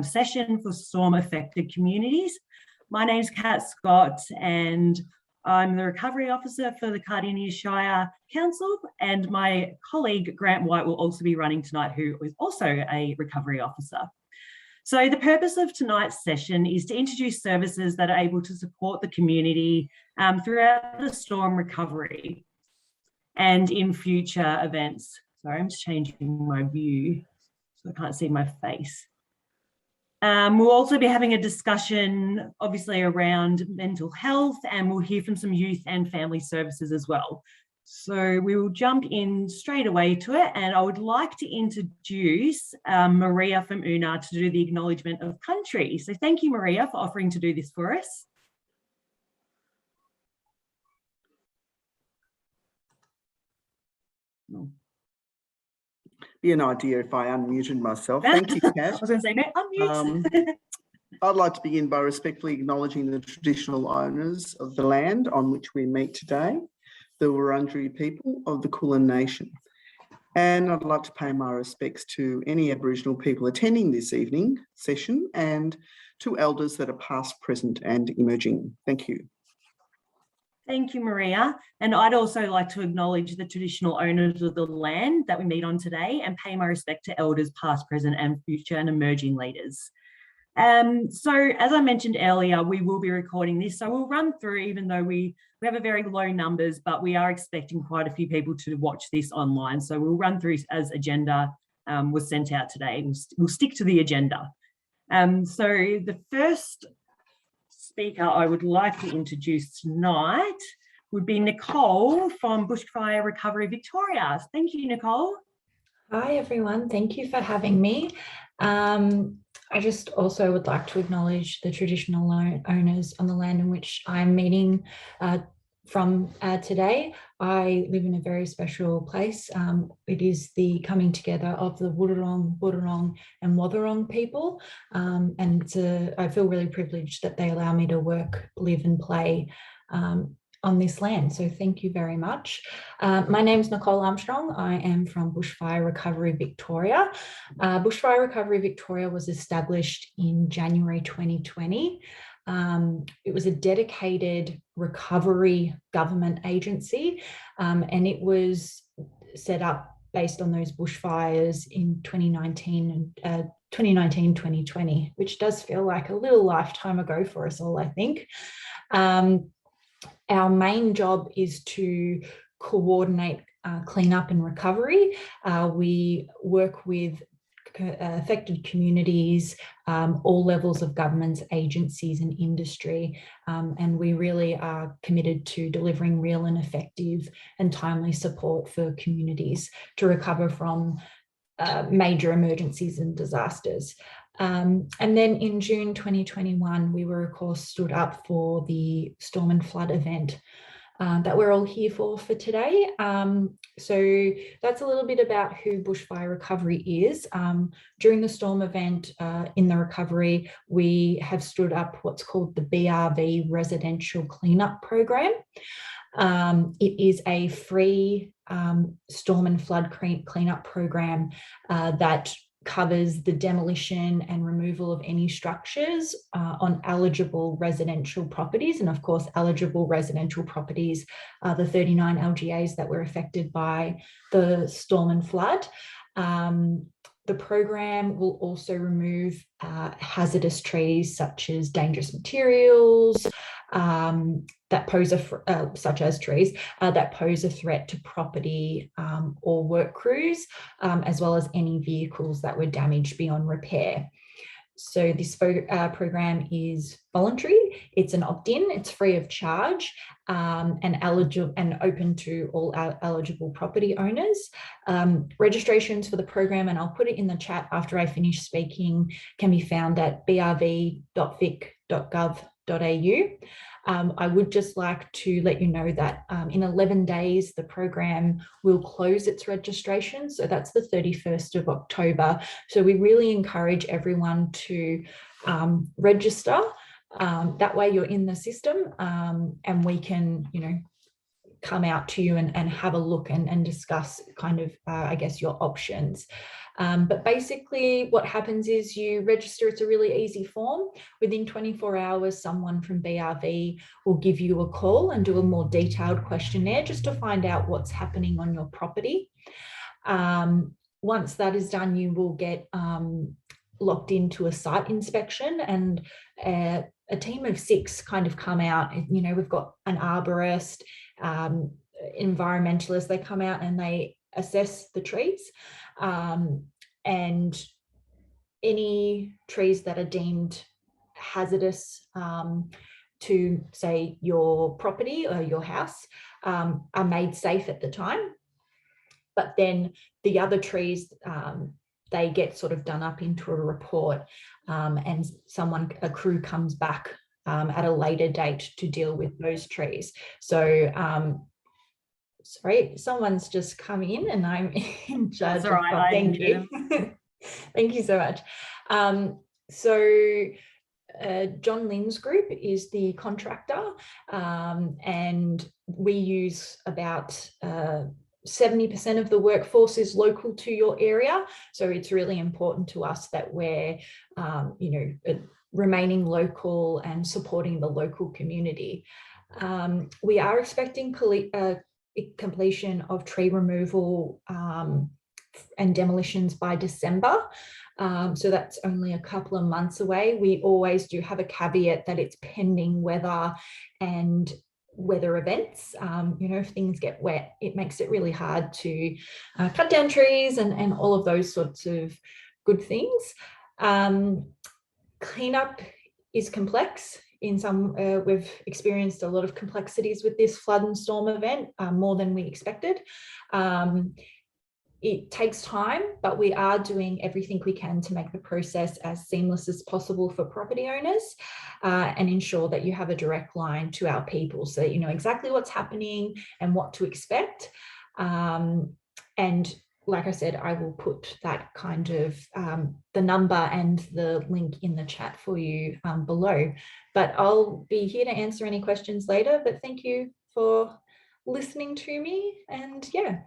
session for storm-affected communities. My name is Kat Scott and I'm the Recovery Officer for the Cardinia Shire Council, and my colleague Grant White will also be running tonight, who is also a Recovery Officer. So the purpose of tonight's session is to introduce services that are able to support the community throughout the storm recovery and in future events. Sorry, I'm just changing my view so I can't see my face. We'll also be having a discussion, obviously, around mental health, and we'll hear from some youth and family services as well. So we will jump in straight away to it, and I would like to introduce Maria from Oona to do the acknowledgement of country. So thank you, Maria, for offering to do this for us. Be an idea if I unmuted myself. Thank you, Kat. I was going to say, no, unmute. I'd like to begin by respectfully acknowledging the traditional owners of the land on which we meet today, the Wurundjeri people of the Kulin Nation. And I'd like to pay my respects to any Aboriginal people attending this evening session and to elders that are past, present and emerging. Thank you. Thank you, Maria. And I'd also like to acknowledge the traditional owners of the land that we meet on today and pay my respect to elders past, present and future and emerging leaders. So as I mentioned earlier, we will be recording this. So we'll run through, even though we have a very low numbers, but we are expecting quite a few people to watch this online. So we'll run through as agenda was sent out today. We'll stick to the agenda. So the first speaker I would like to introduce tonight would be Nicole from Bushfire Recovery Victoria. Thank you, Nicole. Hi, everyone. Thank you for having me. I just also would like to acknowledge the traditional owners on the land in which I'm meeting from today. I live in a very special place. It is the coming together of the Wurrung, Budurong and Wathaurong people. And I feel really privileged that they allow me to work, live and play on this land. So thank you very much. My name is Nicole Armstrong. I am from Bushfire Recovery Victoria. Bushfire Recovery Victoria was established in January 2020. It was a dedicated recovery government agency, and it was set up based on those bushfires in 2019-2020, which does feel like a little lifetime ago for us all, I think. Our main job is to coordinate cleanup and recovery. We work with affected communities, all levels of governments, agencies and industry, and we really are committed to delivering real and effective and timely support for communities to recover from major emergencies and disasters. And then in June 2021, we were of course stood up for the storm and flood event that we're all here for today. So that's a little bit about who Bushfire Recovery is. During the storm event in the recovery, we have stood up what's called the BRV Residential Cleanup Program. It is a free storm and flood cleanup program that covers the demolition and removal of any structures on eligible residential properties. And of course, eligible residential properties are the 39 LGAs that were affected by the storm and flood. The program will also remove hazardous trees such as dangerous materials that pose such as trees that pose a threat to property or work crews, as well as any vehicles that were damaged beyond repair. So this program is voluntary, it's an opt-in, it's free of charge, and eligible and open to all eligible property owners. Registrations for the program, and I'll put it in the chat after I finish speaking, can be found at brv.vic.gov.au. I would just like to let you know that in 11 days, the program will close its registration. So that's the 31st of October. So we really encourage everyone to register. That way you're in the system and we can, come out to you and have a look and discuss kind of, I guess, your options. But basically what happens is you register. It's a really easy form. Within 24 hours, someone from BRV will give you a call and do a more detailed questionnaire just to find out what's happening on your property. Once that is done, you will get locked into a site inspection, and a team of 6 kind of come out. You know, we've got an arborist, environmentalist. They come out and they assess the trees, and any trees that are deemed hazardous to, say, your property or your house are made safe at the time. But then the other trees, they get sort of done up into a report, and a crew comes back at a later date to deal with those trees. So, sorry, someone's just come in and I'm in charge. That's all right. Thank you. Thank you so much. John Lynn's group is the contractor, and we use about 70% of the workforce is local to your area. So it's really important to us that we're, remaining local and supporting the local community. We are expecting completion of tree removal and demolitions by December. So that's only a couple of months away. We always do have a caveat that it's pending weather and weather events. If things get wet, it makes it really hard to cut down trees and all of those sorts of good things. Cleanup is complex. We've experienced a lot of complexities with this flood and storm event, more than we expected. It takes time, but we are doing everything we can to make the process as seamless as possible for property owners, and ensure that you have a direct line to our people so that you know exactly what's happening and what to expect. And like I said, I will put that kind of the number and the link in the chat for you below. But I'll be here to answer any questions later. But thank you for listening to me. And yeah.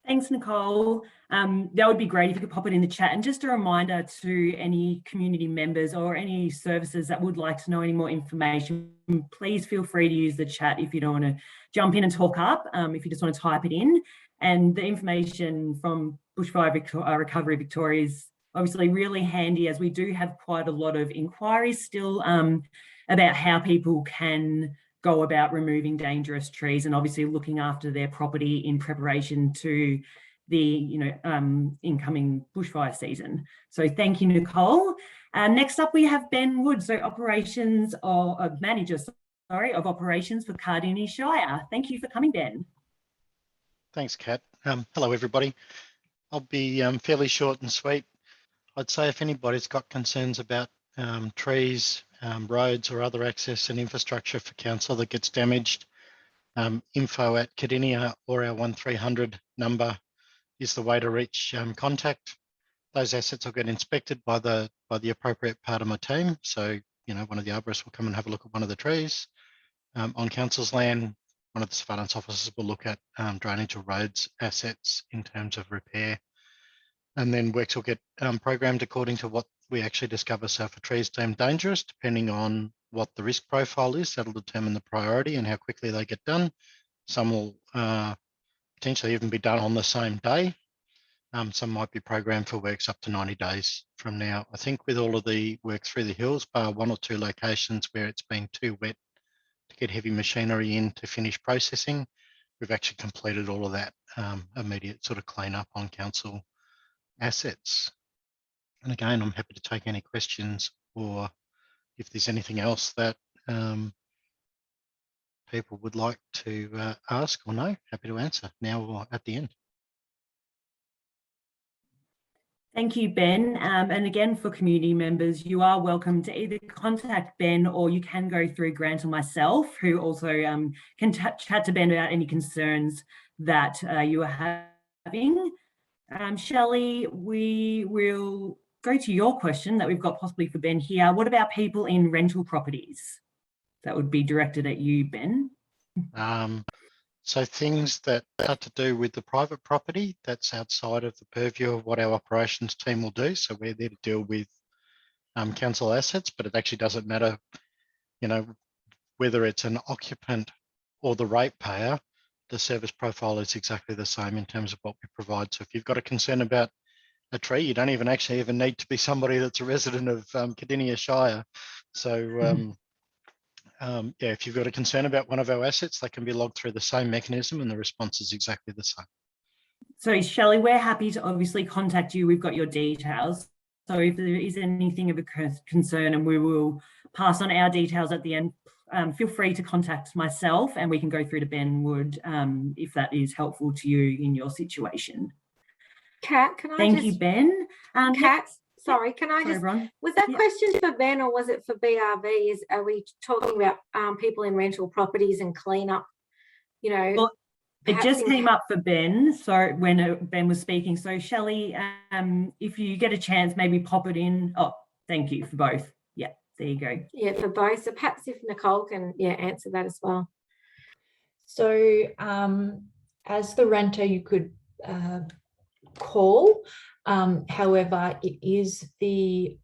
Thanks, Nicole. That would be great if you could pop it in the chat. And just a reminder to any community members or any services that would like to know any more information, please feel free to use the chat if you don't want to jump in and talk up, if you just want to type it in. And the information from Bushfire Recovery Victoria is obviously really handy, as we do have quite a lot of inquiries still about how people can go about removing dangerous trees and obviously looking after their property in preparation to the incoming bushfire season. So thank you, Nicole. Next up we have Ben Wood, so manager of operations for Cardinia Shire. Thank you for coming, Ben. Thanks, Kat. Hello everybody. I'll be fairly short and sweet. I'd say if anybody's got concerns about trees, roads or other access and infrastructure for council that gets damaged, info at Cardinia or our 1300 number is the way to reach contact. Those assets will get inspected by the appropriate part of my team. So, one of the arborists will come and have a look at one of the trees. On council's land, one of the surveillance officers will look at drainage or roads assets in terms of repair. And then works will get programmed according to what we actually discover. So if a tree is deemed dangerous, depending on what the risk profile is, that'll determine the priority and how quickly they get done. Some will potentially even be done on the same day. Some might be programmed for works up to 90 days from now. I think with all of the work through the hills, bar 1 or 2 locations where it's been too wet to get heavy machinery in to finish processing, we've actually completed all of that immediate sort of clean up on council assets. And again, I'm happy to take any questions, or if there's anything else that people would like to ask or know, happy to answer now or at the end. Thank you, Ben. And again, for community members, you are welcome to either contact Ben or you can go through Grant or myself, who also can chat to Ben about any concerns that you are having. Shelley, we will go to your question that we've got possibly for Ben here. What about people in rental properties? That would be directed at you, Ben. So things that are to do with the private property, that's outside of the purview of what our operations team will do. So we're there to deal with council assets, but it actually doesn't matter, you know, whether it's an occupant or the ratepayer, the service profile is exactly the same in terms of what we provide. So if you've got a concern about a tree, you don't even need to be somebody that's a resident of Cardinia Shire. So yeah, if you've got a concern about one of our assets, they can be logged through the same mechanism and the response is exactly the same. So Shelley, we're happy to obviously contact you. We've got your details. So if there is anything of a concern, and we will pass on our details at the end, feel free to contact myself and we can go through to Ben Wood if that is helpful to you in your situation. Kat, can I Thank you, Ben. Kat, sorry, can I just, Ron. was that Yeah. question for Ben or was it for BRV? Are we talking about people in rental properties and clean up, you know? Well, it perhaps just came up for Ben, so when Ben was speaking. So Shelley, if you get a chance, maybe pop it in. Oh, thank you for both. Yeah, there you go. Yeah, for both. So perhaps if Nicole can, answer that as well. So as the renter, you could call. However, it is the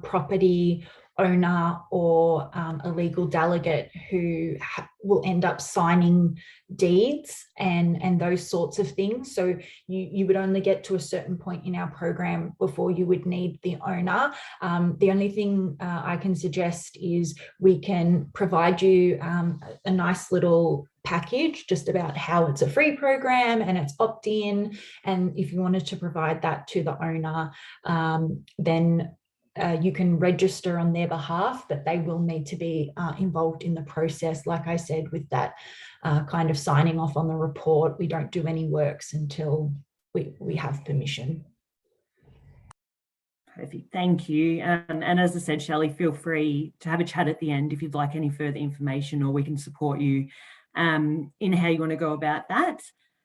property owner or a legal delegate who will end up signing deeds and those sorts of things. So you would only get to a certain point in our program before you would need the owner. The only thing I can suggest is we can provide you a nice little package just about how it's a free program and it's opt-in. And if you wanted to provide that to the owner, then you can register on their behalf, but they will need to be involved in the process. Like I said, with that kind of signing off on the report, we don't do any works until we have permission. Perfect. Thank you. And as I said, Shelley, feel free to have a chat at the end if you'd like any further information, or we can support you in how you want to go about that.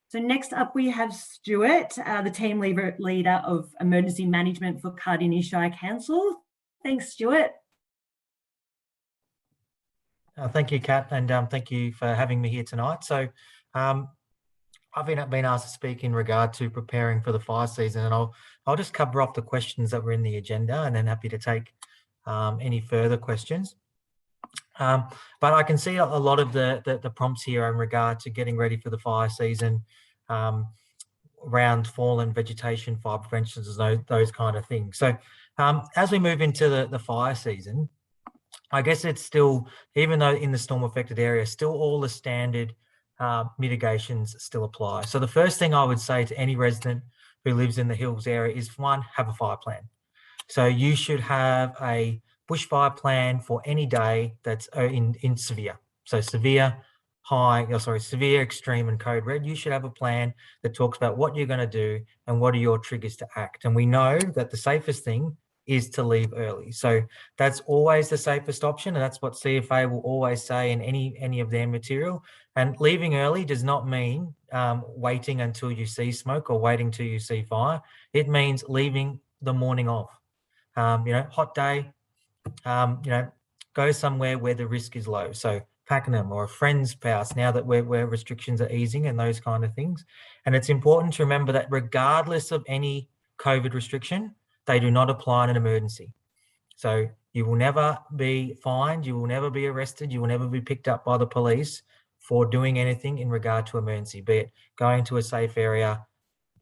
So next up we have Stuart, the team leader of emergency management for Cardinia Shire Council. Thanks, Stuart. Thank you, Kat, and thank you for having me here tonight. So I've been asked to speak in regard to preparing for the fire season, and I'll just cover off the questions that were in the agenda, and then happy to take any further questions. But I can see a lot of the prompts here in regard to getting ready for the fire season, around fallen vegetation, fire prevention, those kind of things. So as we move into the fire season, I guess it's still, even though in the storm affected area, still all the standard mitigations still apply. So the first thing I would say to any resident who lives in the hills area is, one, have a fire plan. So you should have a bushfire plan for any day that's in severe. So severe, severe, extreme and code red. You should have a plan that talks about what you're going to do and what are your triggers to act. And we know that the safest thing is to leave early. So that's always the safest option. And that's what CFA will always say in any of their material. And leaving early does not mean waiting until you see smoke or waiting till you see fire. It means leaving the morning of. Hot day, go somewhere where the risk is low. So Pakenham or a friend's house, now that where restrictions are easing and those kind of things. And it's important to remember that regardless of any COVID restriction, they do not apply in an emergency. So you will never be fined, you will never be arrested, you will never be picked up by the police for doing anything in regard to emergency, be it going to a safe area,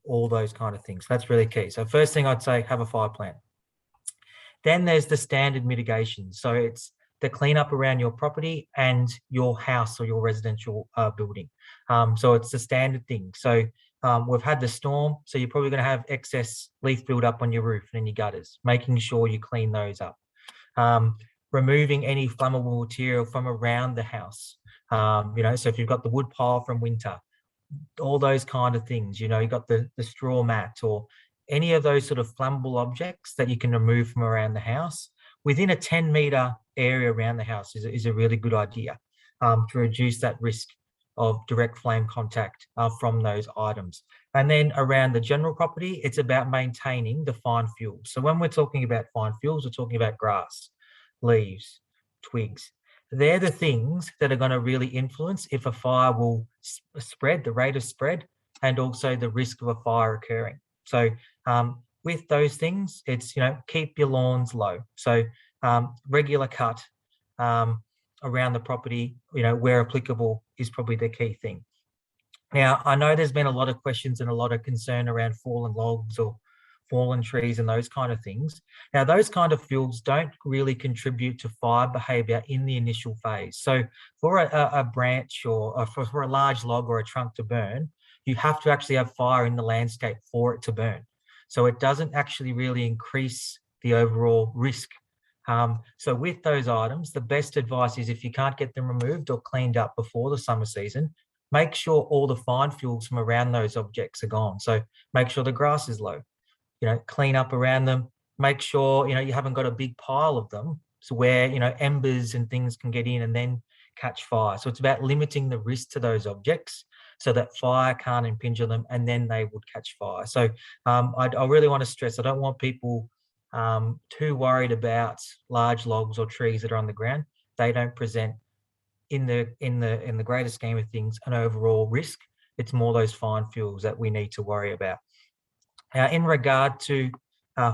all those kind of things. That's really key. So first thing I'd say, have a fire plan. Then there's the standard mitigation. So it's the cleanup around your property and your house or your residential building. So it's the standard thing. So we've had the storm, so you're probably going to have excess leaf build-up on your roof and in your gutters, making sure you clean those up. Removing any flammable material from around the house. So if you've got the wood pile from winter, all those kind of things, you've got the straw mat or any of those sort of flammable objects that you can remove from around the house within a 10-metre area around the house is a really good idea to reduce that risk of direct flame contact from those items. And then around the general property, it's about maintaining the fine fuels. So when we're talking about fine fuels, we're talking about grass, leaves, twigs. they're the things that are going to really influence if a fire will spread, the rate of spread, and also the risk of a fire occurring. So with those things, it's, keep your lawns low. So regular cut around the property, where applicable, is probably the key thing. Now, I know there's been a lot of questions and a lot of concern around fallen logs or fallen trees and those kind of things. Now, those kind of fields don't really contribute to fire behaviour in the initial phase. So for a branch or for a large log or a trunk to burn, you have to actually have fire in the landscape for it to burn. So it doesn't actually really increase the overall risk. So with those items, the best advice is, if you can't get them removed or cleaned up before the summer season, make sure all the fine fuels from around those objects are gone. So make sure the grass is low, clean up around them, make sure, you haven't got a big pile of them, so where, embers and things can get in and then catch fire. So it's about limiting the risk to those objects so that fire can't impinge on them and then they would catch fire. So I really want to stress, I don't want people too worried about large logs or trees that are on the ground. They don't present in the greater scheme of things an overall risk. It's more those fine fuels that we need to worry about. In regard to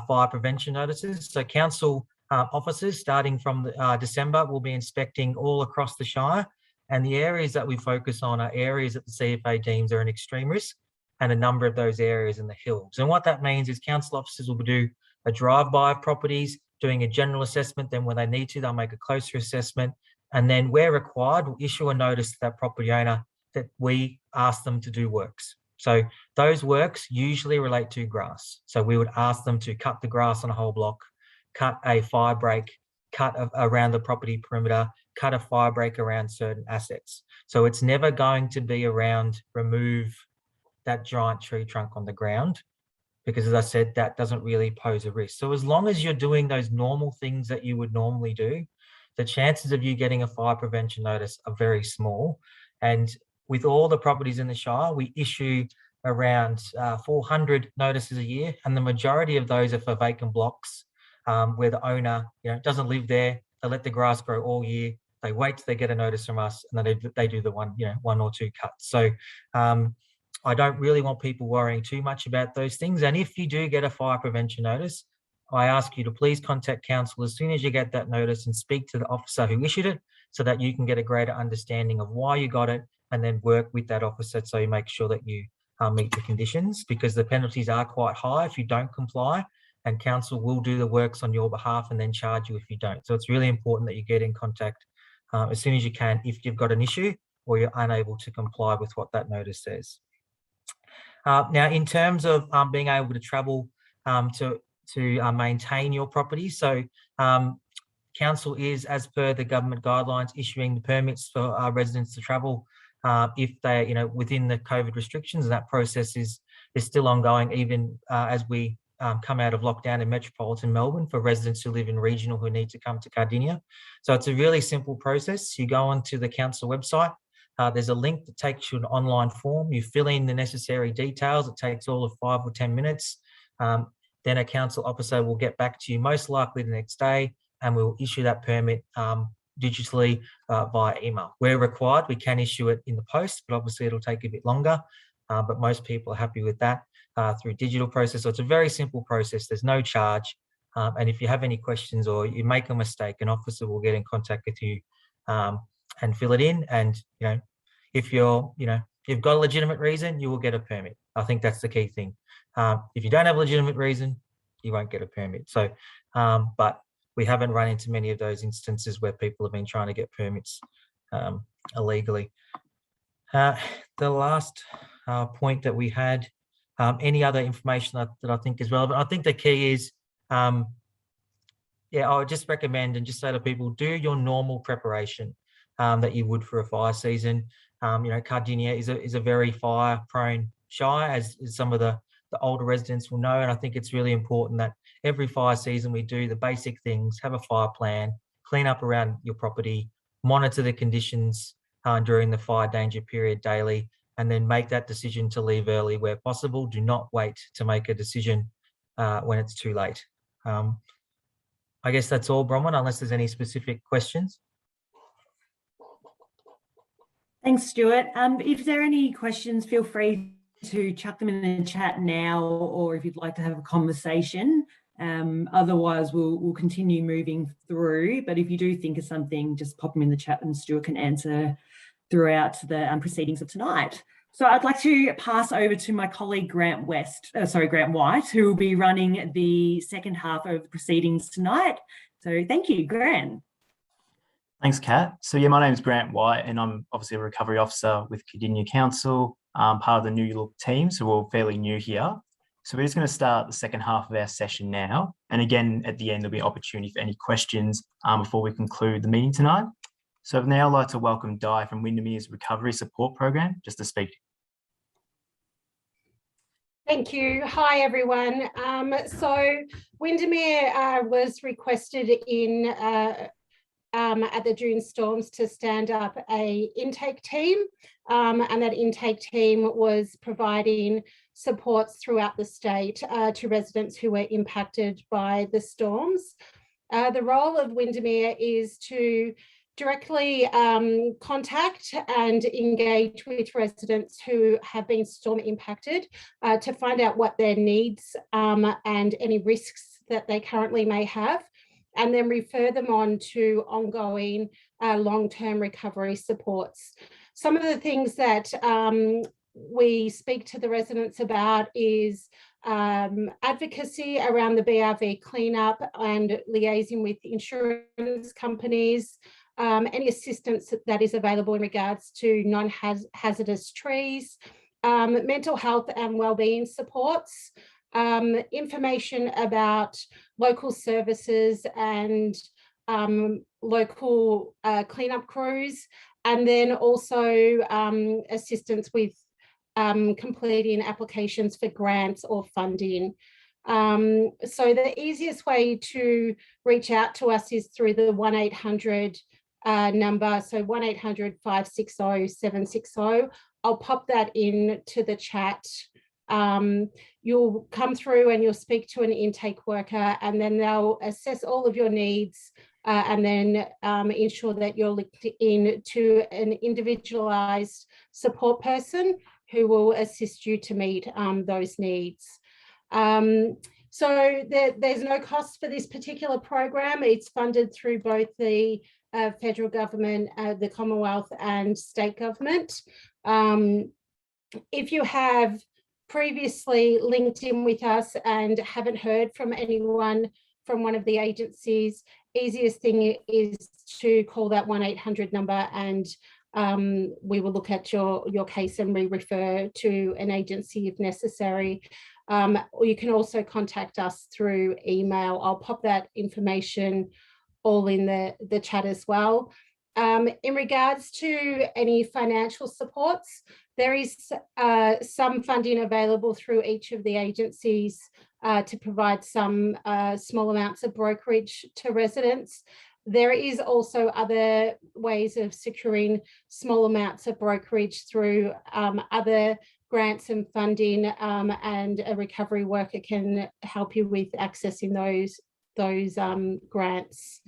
fire prevention notices, so council officers starting from December will be inspecting all across the Shire, and the areas that we focus on are areas that the CFA deems are an extreme risk, and a number of those areas in the hills. And what that means is council officers will do a drive-by of properties, doing a general assessment. Then when they need to, they'll make a closer assessment. And then where required, we'll issue a notice to that property owner that we ask them to do works. So those works usually relate to grass. So we would ask them to cut the grass on a whole block, cut a fire break, cut around the property perimeter, cut a fire break around certain assets. So it's never going to be around remove that giant tree trunk on the ground, because as I said, that doesn't really pose a risk. So as long as you're doing those normal things that you would normally do, the chances of you getting a fire prevention notice are very small. And with all the properties in the Shire, we issue around 400 notices a year, and the majority of those are for vacant blocks where the owner doesn't live there. They let the grass grow all year. They wait till they get a notice from us, and then they do the one or two cuts. So I don't really want people worrying too much about those things. And if you do get a fire prevention notice, I ask you to please contact council as soon as you get that notice and speak to the officer who issued it, so that you can get a greater understanding of why you got it, and then work with that officer so you make sure that you meet the conditions, because the penalties are quite high if you don't comply, and council will do the works on your behalf and then charge you if you don't. So it's really important that you get in contact as soon as you can if you've got an issue or you're unable to comply with what that notice says. Now, in terms of being able to travel to maintain your property, so council is, as per the government guidelines, issuing the permits for residents to travel if they, within the COVID restrictions, and that process is still ongoing even as we come out of lockdown in metropolitan Melbourne for residents who live in regional who need to come to Cardinia. So it's a really simple process. You go onto the council website. There's a link that takes you to an online form. You fill in the necessary details. It takes all of 5 or 10 minutes. Then a council officer will get back to you, most likely the next day, and we'll issue that permit digitally via email. Where required, we can issue it in the post, but obviously it'll take a bit longer. But most people are happy with that through digital process. So it's a very simple process. There's no charge. And if you have any questions or you make a mistake, an officer will get in contact with you and fill it in. And, if you've got a legitimate reason, you will get a permit. I think that's the key thing. If you don't have a legitimate reason, you won't get a permit. So, but we haven't run into many of those instances where people have been trying to get permits illegally. The last point that we had, any other information that I think is relevant, I think the key is, I would just recommend and just say to people, do your normal preparation that you would for a fire season. Cardinia is a very fire-prone shire, as some of the older residents will know, and I think it's really important that every fire season we do the basic things, have a fire plan, clean up around your property, monitor the conditions during the fire danger period daily, and then make that decision to leave early where possible. Do not wait to make a decision when it's too late. I guess that's all, Bronwyn, unless there's any specific questions. Thanks, Stuart. If there are any questions, feel free to chuck them in the chat now, or if you'd like to have a conversation. Otherwise, we'll continue moving through. But if you do think of something, just pop them in the chat and Stuart can answer throughout the proceedings of tonight. So I'd like to pass over to my colleague Grant White, who will be running the second half of the proceedings tonight. So thank you, Grant. Thanks, Kat. So yeah, my name is Grant White and I'm obviously a recovery officer with Cardinia Council, part of the New Look team, so we're all fairly new here. So we're just going to start the second half of our session now. And again, at the end, there'll be an opportunity for any questions before we conclude the meeting tonight. So I'd now like to welcome Di from Windemere's Recovery Support Program just to speak. Thank you. Hi, everyone. So Windemere was requested in at the June storms to stand up a intake team, and that intake team was providing supports throughout the state to residents who were impacted by the storms. The role of Windemere is to directly contact and engage with residents who have been storm impacted to find out what their needs and any risks that they currently may have, and then refer them on to ongoing long-term recovery supports. Some of the things that we speak to the residents about is advocacy around the BRV cleanup and liaising with insurance companies, any assistance that is available in regards to non-hazardous trees, mental health and wellbeing supports, information about local services and local cleanup crews, and then also assistance with completing applications for grants or funding. So the easiest way to reach out to us is through the 1-800 number, so 1-800-560-760. I'll pop that into the chat. You'll come through and you'll speak to an intake worker, and then they'll assess all of your needs and then ensure that you're linked in to an individualized support person who will assist you to meet those needs. So there's no cost for this particular program. It's funded through both the federal government, the Commonwealth and state government. If you have previously linked in with us and haven't heard from anyone from one of the agencies, easiest thing is to call that 1-800 number and we will look at your case and refer to an agency if necessary. Or you can also contact us through email. I'll pop that information all in the chat as well. In regards to any financial supports, there is some funding available through each of the agencies to provide some small amounts of brokerage to residents. There is also other ways of securing small amounts of brokerage through other grants and funding, and a recovery worker can help you with accessing those grants.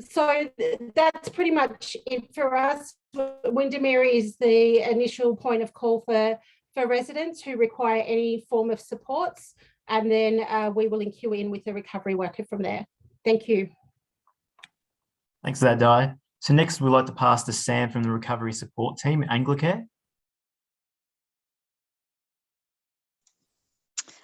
So that's pretty much it for us. Windemere is the initial point of call for residents who require any form of supports, and then we will link you in with a recovery worker from there. Thank you. Thanks for that, Di. So next we'd like to pass to Sam from the recovery support team at Anglicare.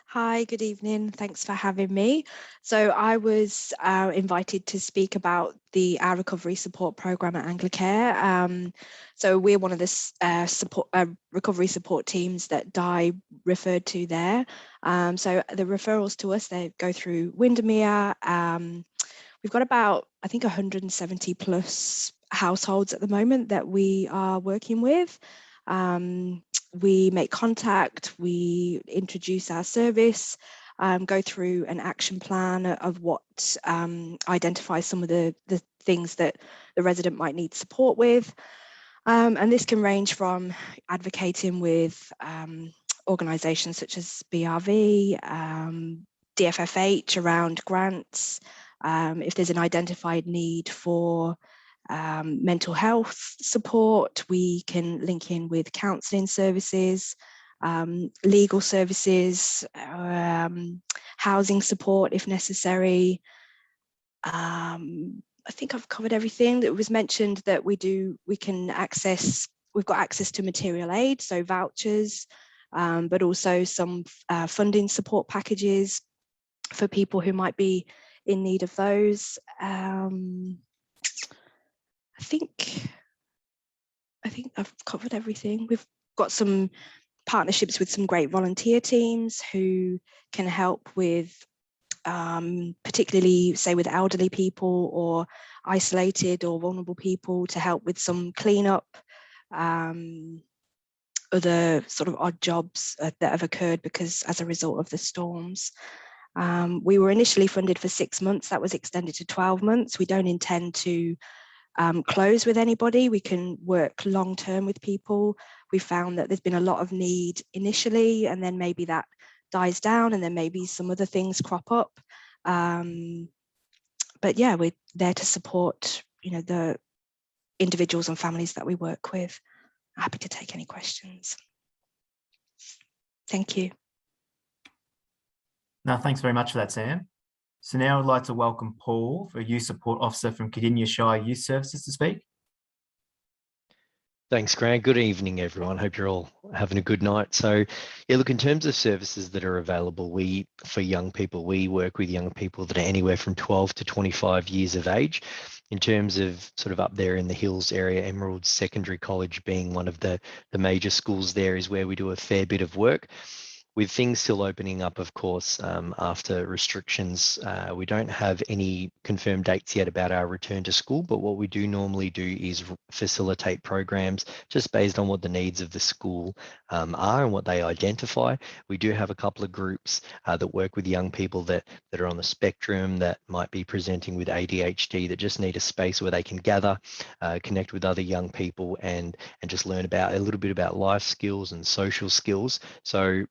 Hi, good evening. Thanks for having me. So I was invited to speak about our recovery support program at Anglicare. So we're one of the recovery support teams that Di referred to there. So the referrals to us, they go through Windemere. We've got about, I think, 170 plus households at the moment that we are working with. We make contact, we introduce our service, go through an action plan of what identifies some of the things that the resident might need support with. And this can range from advocating with organisations such as BRV, DFFH around grants, if there's an identified need for mental health support. We can link in with counselling services, legal services, housing support if necessary. I think I've covered everything that was mentioned that we've got access to material aid, so vouchers, but also some funding support packages for people who might be in need of those. I think I've covered everything. We've got some partnerships with some great volunteer teams who can help with particularly say with elderly people or isolated or vulnerable people, to help with some cleanup, other sort of odd jobs that have occurred because as a result of the storms. We were initially funded for 6 months. That was extended to 12 months. We don't intend to close with anybody. We can work long term with people. We found that there's been a lot of need initially, and then maybe that dies down, and then maybe some other things crop up. But yeah, we're there to support, the individuals and families that we work with. Happy to take any questions. Thank you. No, thanks very much for that, Sam. So now I'd like to welcome Paul, a Youth Support Officer from Cardinia Shire Youth Services, to speak. Thanks, Grant. Good evening, everyone. Hope you're all having a good night. So, yeah, look, in terms of services that are available, for young people, we work with young people that are anywhere from 12 to 25 years of age. In terms of sort of up there in the hills area, Emerald Secondary College being one of the major schools there is where we do a fair bit of work. With things still opening up, of course, after restrictions, we don't have any confirmed dates yet about our return to school, but what we do normally do is facilitate programs just based on what the needs of the school are and what they identify. We do have a couple of groups that work with young people that are on the spectrum, that might be presenting with ADHD, that just need a space where they can gather, connect with other young people and just learn about a little bit about life skills and social skills. So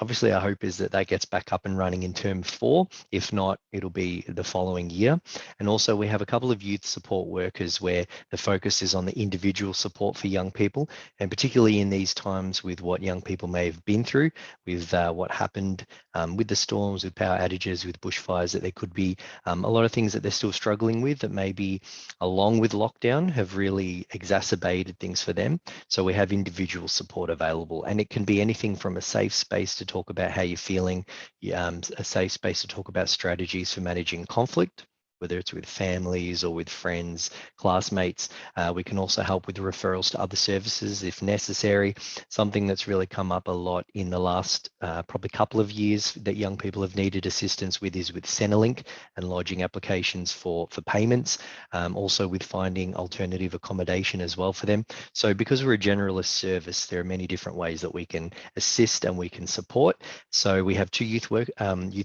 obviously our hope is that gets back up and running in term 4. If not, it'll be the following year. And also we have a couple of youth support workers where the focus is on the individual support for young people, and particularly in these times with what young people may have been through, with what happened with the storms, with power outages, with bushfires, that there could be a lot of things that they're still struggling with that maybe along with lockdown have really exacerbated things for them. So we have individual support available, and it can be anything from a safe space to talk about how you're feeling, a safe space to talk about strategies for managing conflict, whether it's with families or with friends, classmates. We can also help with referrals to other services if necessary. Something that's really come up a lot in the last probably couple of years that young people have needed assistance with is with Centrelink and lodging applications for payments, also with finding alternative accommodation as well for them. So because we're a generalist service, there are many different ways that we can assist and we can support. So we have 2 youth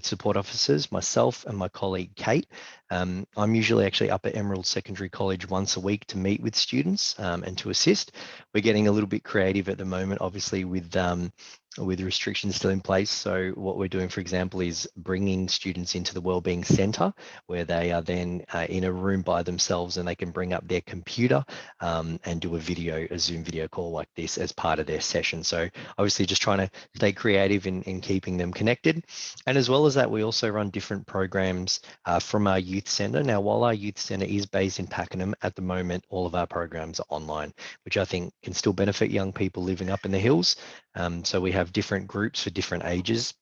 support officers, myself and my colleague Kate. I'm usually actually up at Emerald Secondary College once a week to meet with students and to assist. We're getting a little bit creative at the moment, obviously with restrictions still in place. So what we're doing, for example, is bringing students into the Wellbeing Centre, where they are then in a room by themselves and they can bring up their computer and do a Zoom video call like this as part of their session. So obviously just trying to stay creative in keeping them connected. And as well as that, we also run different programs from our youth centre. Now, while our youth centre is based in Pakenham, at the moment, all of our programs are online, which I think can still benefit young people living up in the hills. So we have different groups for different ages.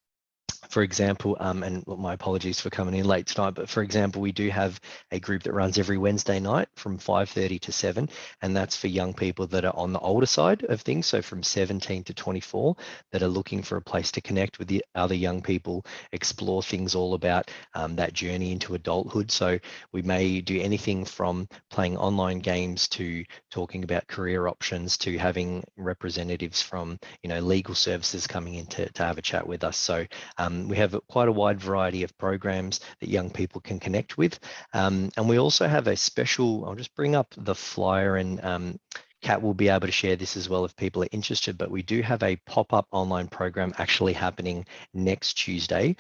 For example, and my apologies for coming in late tonight, but for example, we do have a group that runs every Wednesday night from 5:30 to 7, and that's for young people that are on the older side of things, so from 17 to 24, that are looking for a place to connect with the other young people, explore things all about that journey into adulthood. So we may do anything from playing online games to talking about career options to having representatives from legal services coming in to have a chat with us. So we have quite a wide variety of programs that young people can connect with. And we also have a special, I'll just bring up the flyer and Kat will be able to share this as well if people are interested, but we do have a pop-up online program actually happening next Tuesday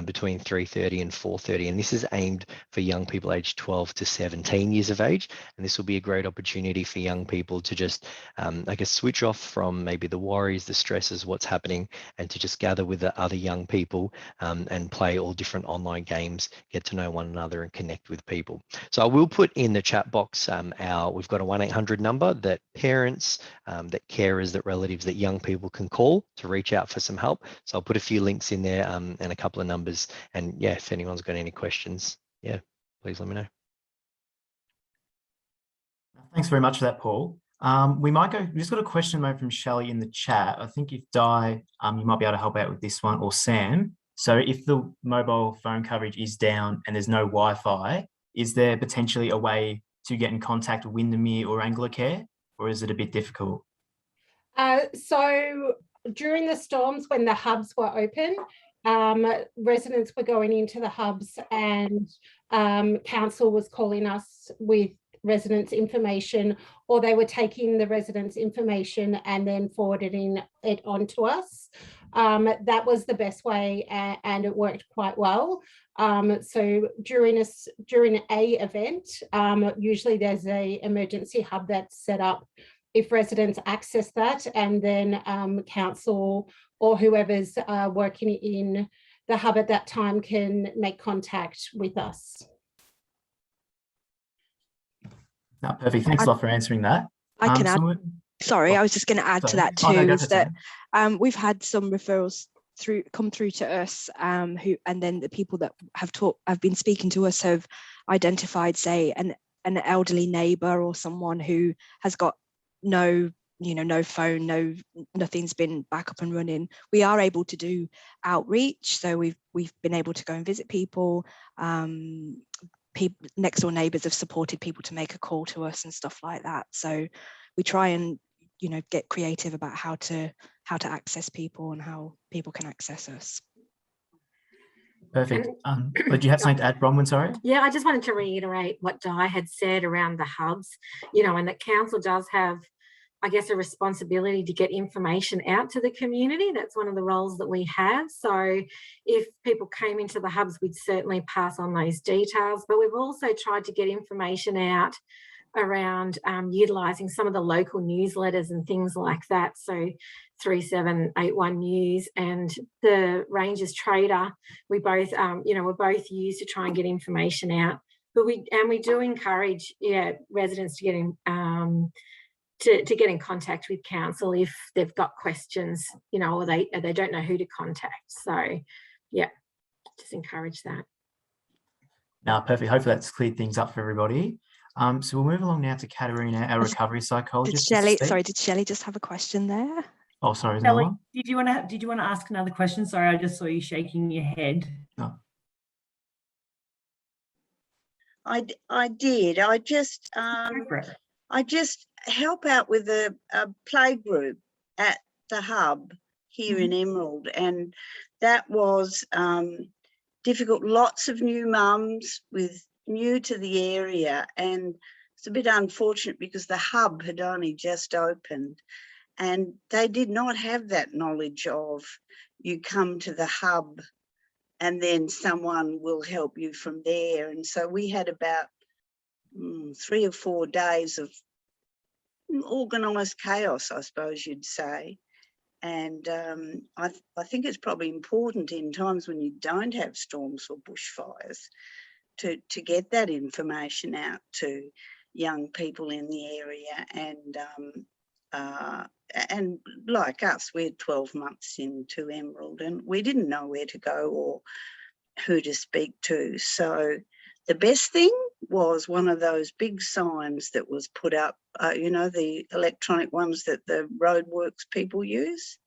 between 3:30 and 4:30. And this is aimed for young people aged 12 to 17 years of age. And this will be a great opportunity for young people to just, I guess, switch off from maybe the worries, the stresses, what's happening, and to just gather with the other young people and play all different online games, get to know one another and connect with people. So I will put in the chat box we've got a 1-800 number that parents, that carers, that relatives, that young people can call to reach out for some help. So I'll put a few links in there and a couple of numbers. And yeah, if anyone's got any questions, yeah, please let me know. Thanks very much for that, Paul. We just got a question from Shelley in the chat. I think if Di, you might be able to help out with this one, or Sam. So if the mobile phone coverage is down and there's no Wi-Fi, is there potentially a way to get in contact with Windemere or Anglicare, or is it a bit difficult? So during the storms, when the hubs were open, residents were going into the hubs, and council was calling us with residents' information, or they were taking the residents' information and then forwarding it on to us. That was the best way, and it worked quite well. So during a event, usually there's a emergency hub that's set up if residents access that, and then council or whoever's working in the hub at that time can make contact with us. No, perfect. Thanks a lot for answering that. I can add. Sorry, I was just going to add to that too. Is that we've had some referrals come through to us, and then the people that have been speaking to us have identified, say, an elderly neighbour or someone who has got no phone, nothing's been back up and running. We are able to do outreach, so we've been able to go and visit people. Next door neighbours have supported people to make a call to us and stuff like that. So we try and get creative about how to access people and how people can access us. Perfect. Did you have something to add, Bronwyn? Sorry. Yeah, I just wanted to reiterate what Di had said around the hubs, and that council does have, I guess, a responsibility to get information out to the community. That's one of the roles that we have. So if people came into the hubs, we'd certainly pass on those details. But we've also tried to get information out around utilising some of the local newsletters and things like that. So 3781 News and the Rangers Trader, we both, we're both used to try and get information out. But we do encourage, residents to get in. To get in contact with council if they've got questions, or they don't know who to contact. So, yeah, just encourage that. No, perfect. Hopefully that's cleared things up for everybody. So we'll move along now to Katerina, our recovery psychologist. Did Shelley just have a question there? Oh, sorry. Shelley, did you want to ask another question? Sorry, I just saw you shaking your head. No. I did. I just help out with a play group at the hub here in Emerald, and that was difficult. Lots of new mums new to the area, and it's a bit unfortunate because the hub had only just opened and they did not have that knowledge of you come to the hub and then someone will help you from there. And so we had about 3 or 4 days of organised chaos, I suppose you'd say. And I think it's probably important in times when you don't have storms or bushfires to get that information out to young people in the area. And like us, we're 12 months into Emerald and we didn't know where to go or who to speak to. So the best thing was one of those big signs that was put up, the electronic ones that the roadworks people use.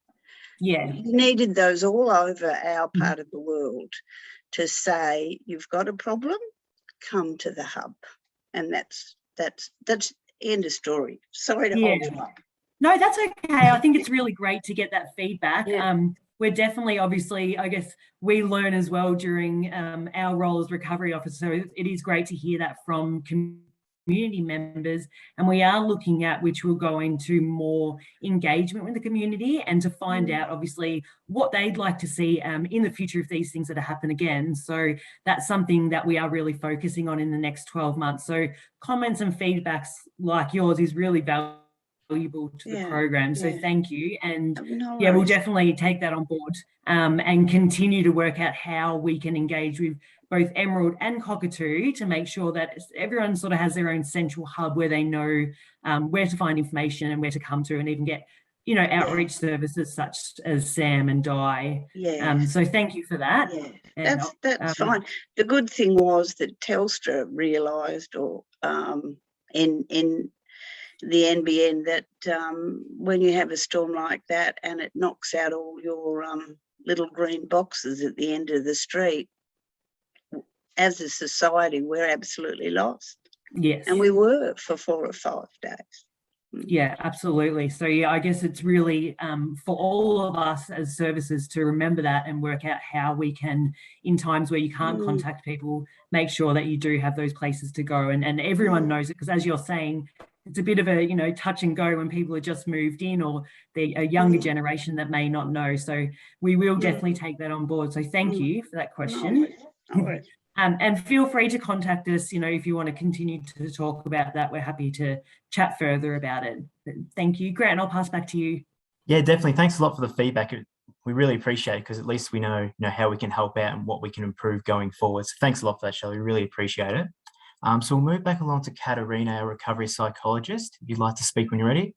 Yeah. You needed those all over our part of the world to say, you've got a problem, come to the hub. And that's end of story. Sorry to hold you up. No, that's okay. I think it's really great to get that feedback. Yeah. We're definitely, obviously, I guess we learn as well during our role as recovery officers. So it is great to hear that from community members, and we are looking at, which will go into more engagement with the community and to find out obviously what they'd like to see in the future if these things are to happen again. So that's something that we are really focusing on in the next 12 months. So comments and feedbacks like yours is really valuable to the program. So thank you. And we'll definitely take that on board and continue to work out how we can engage with both Emerald and Cockatoo to make sure that everyone sort of has their own central hub where they know where to find information and where to come to, and even get, you know, outreach services such as Sam and Di. So thank you for that. That's fine. The good thing was that Telstra realised, or in the NBN, that when you have a storm like that and it knocks out all your little green boxes at the end of the street, as a society, we're absolutely lost. Yes. And we were for 4 or 5 days. Yeah, absolutely. So yeah, I guess it's really for all of us as services to remember that and work out how we can, in times where you can't contact people, make sure that you do have those places to go, and everyone knows it, because as you're saying, it's a bit of a, you know, touch and go when people are just moved in, or they're a younger generation that may not know. So we will definitely take that on board. So thank you for that question. And feel free to contact us, you know, if you want to continue to talk about that. We're happy to chat further about it. But thank you. Grant, I'll pass back to you. Yeah, definitely. Thanks a lot for the feedback. We really appreciate it, because at least we know how we can help out and what we can improve going forward. So thanks a lot for that, Shelley. We really appreciate it. So we'll move back along to Katerina, our recovery psychologist. If you'd like to speak when you're ready.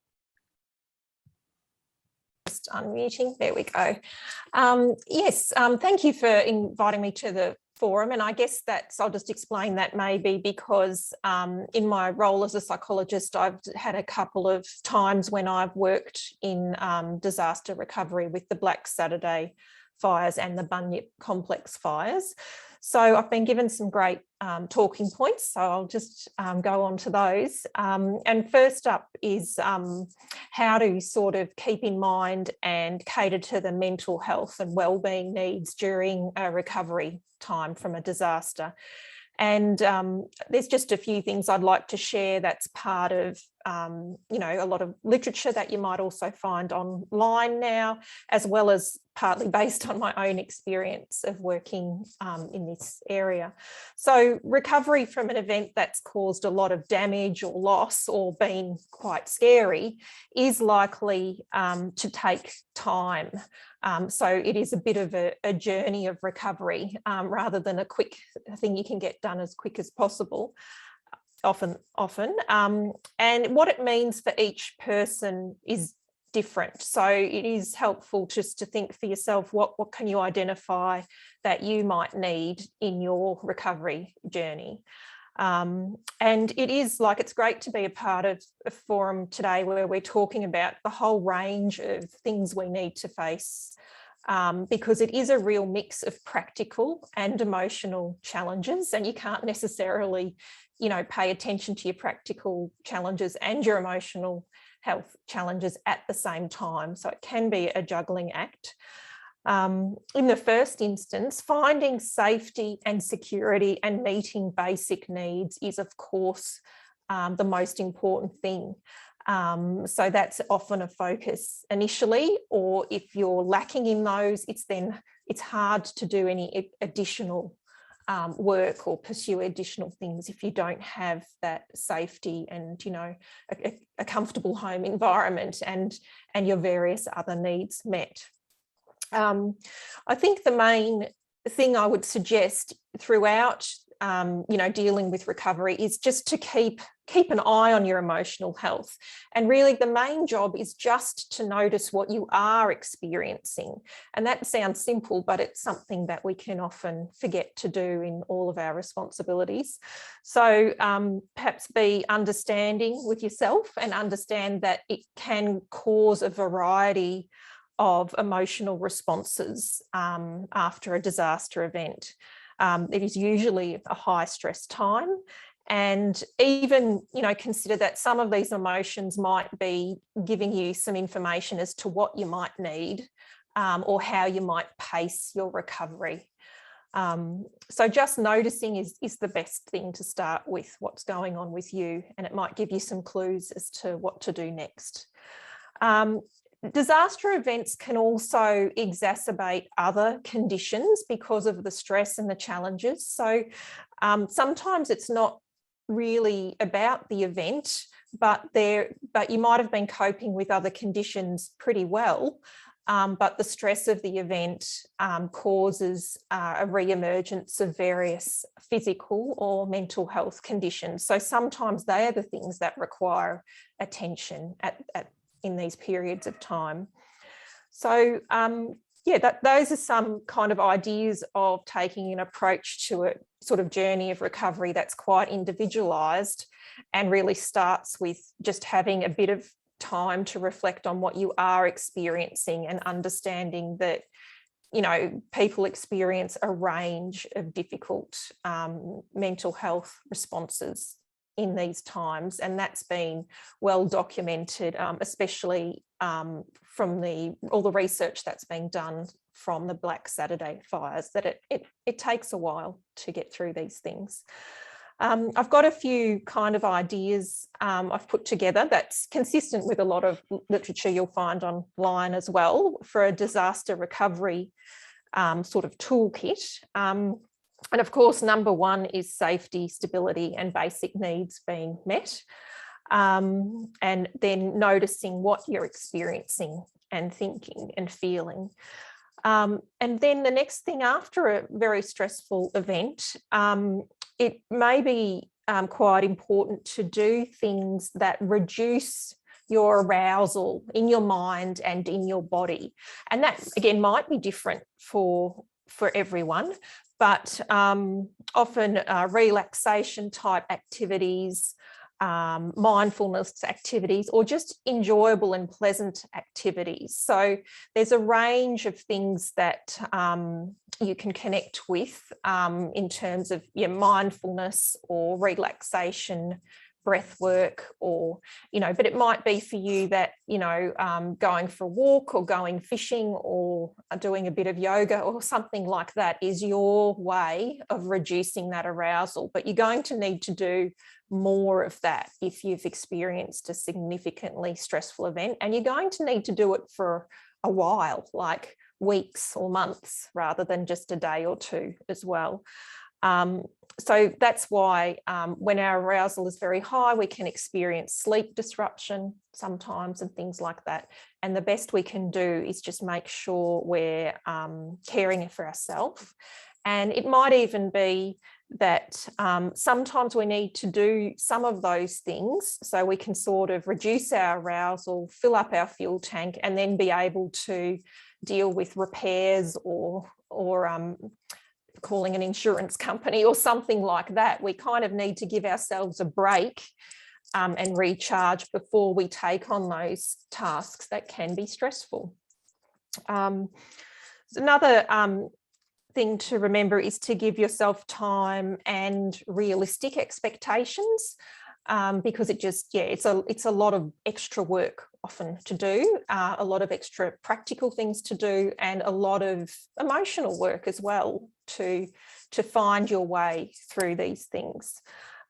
Just unmuting. There we go. Yes, thank you for inviting me to the forum, and I guess I'll just explain that maybe because in my role as a psychologist, I've had a couple of times when I've worked in disaster recovery with the Black Saturday fires and the Bunyip complex fires. So I've been given some great talking points, so I'll just go on to those. And first up is how to sort of keep in mind and cater to the mental health and wellbeing needs during a recovery time from a disaster. And there's just a few things I'd like to share that's part of, you know, a lot of literature that you might also find online now, as well as partly based on my own experience of working in this area. So recovery from an event that's caused a lot of damage or loss or been quite scary is likely to take time. So it is a bit of a journey of recovery rather than a quick thing you can get done as quick as possible, often. And what it means for each person is different. So it is helpful just to think for yourself, what can you identify that you might need in your recovery journey? And it is like, it's great to be a part of a forum today where we're talking about the whole range of things we need to face, because it is a real mix of practical and emotional challenges, and you can't necessarily, you know, pay attention to your practical challenges and your emotional health challenges at the same time. So it can be a juggling act. In the first instance, finding safety and security and meeting basic needs is, of course, the most important thing. So that's often a focus initially, or if you're lacking in those, it's hard to do any additional work or pursue additional things if you don't have that safety and, you know, a comfortable home environment and your various other needs met. I think the main thing I would suggest throughout, you know, dealing with recovery is just to keep an eye on your emotional health. And really the main job is just to notice what you are experiencing. And that sounds simple, but it's something that we can often forget to do in all of our responsibilities. So perhaps be understanding with yourself and understand that it can cause a variety of emotional responses after a disaster event. It is usually a high stress time, and even, you know, consider that some of these emotions might be giving you some information as to what you might need or how you might pace your recovery. So just noticing is the best thing to start with what's going on with you, and it might give you some clues as to what to do next. Disaster events can also exacerbate other conditions because of the stress and the challenges. So sometimes it's not really about the event, but you might have been coping with other conditions pretty well. But the stress of the event causes a re-emergence of various physical or mental health conditions. So sometimes they are the things that require attention in these periods of time. So yeah, those are some kind of ideas of taking an approach to a sort of journey of recovery that's quite individualised and really starts with just having a bit of time to reflect on what you are experiencing and understanding that, you know, people experience a range of difficult mental health responses in these times, and that's been well documented, especially from all the research that's been done from the Black Saturday fires, that it takes a while to get through these things. I've got a few kind of ideas I've put together that's consistent with a lot of literature you'll find online as well for a disaster recovery sort of toolkit. And of course, number one is safety, stability, and basic needs being met. And then noticing what you're experiencing and thinking and feeling. And then the next thing after a very stressful event, it may be quite important to do things that reduce your arousal in your mind and in your body. And that, again, might be different for everyone, but often relaxation type activities, mindfulness activities, or just enjoyable and pleasant activities. So there's a range of things that you can connect with in terms of your mindfulness or relaxation, breath work, or, you know, but it might be for you that, you know, going for a walk or going fishing or doing a bit of yoga or something like that is your way of reducing that arousal. But you're going to need to do more of that if you've experienced a significantly stressful event, and you're going to need to do it for a while, like weeks or months, rather than just a day or two as well. So that's why when our arousal is very high, we can experience sleep disruption sometimes and things like that. And the best we can do is just make sure we're caring for ourselves. And it might even be that sometimes we need to do some of those things so we can sort of reduce our arousal, fill up our fuel tank, and then be able to deal with repairs or calling an insurance company or something like that. We kind of need to give ourselves a break and recharge before we take on those tasks that can be stressful. Another thing to remember is to give yourself time and realistic expectations, because it just, yeah, it's a lot of extra work often to do, a lot of extra practical things to do, and a lot of emotional work as well to find your way through these things.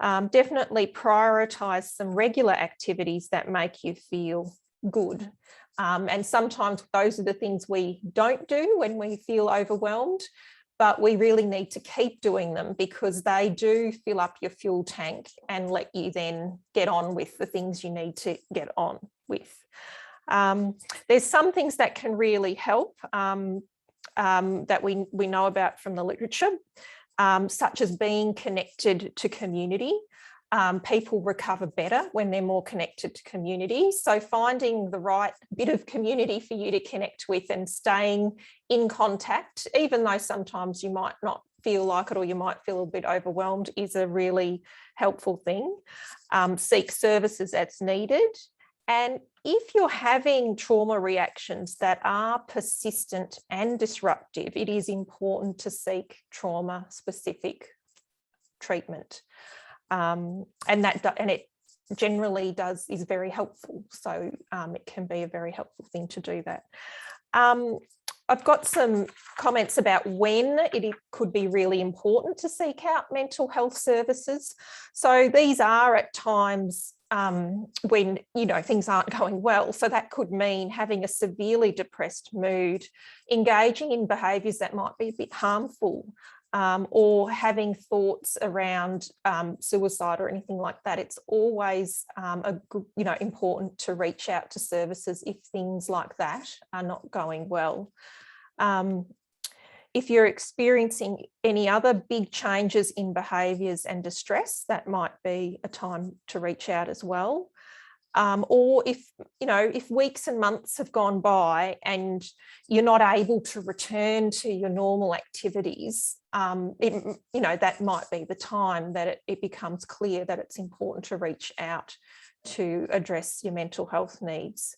Definitely prioritise some regular activities that make you feel good. And sometimes those are the things we don't do when we feel overwhelmed, but we really need to keep doing them because they do fill up your fuel tank and let you then get on with the things you need to get on with. There's some things that can really help that we know about from the literature, such as being connected to community. People recover better when they're more connected to community. So finding the right bit of community for you to connect with and staying in contact, even though sometimes you might not feel like it or you might feel a bit overwhelmed, is a really helpful thing. Seek services as needed. And if you're having trauma reactions that are persistent and disruptive, it is important to seek trauma-specific treatment. And it generally is very helpful. So it can be a very helpful thing to do that. I've got some comments about when it could be really important to seek out mental health services. So these are at times when, things aren't going well. So that could mean having a severely depressed mood, engaging in behaviours that might be a bit harmful, or having thoughts around suicide or anything like that. It's always important to reach out to services if things like that are not going well. If you're experiencing any other big changes in behaviours and distress, that might be a time to reach out as well. Or if weeks and months have gone by and you're not able to return to your normal activities, that might be the time that it becomes clear that it's important to reach out to address your mental health needs.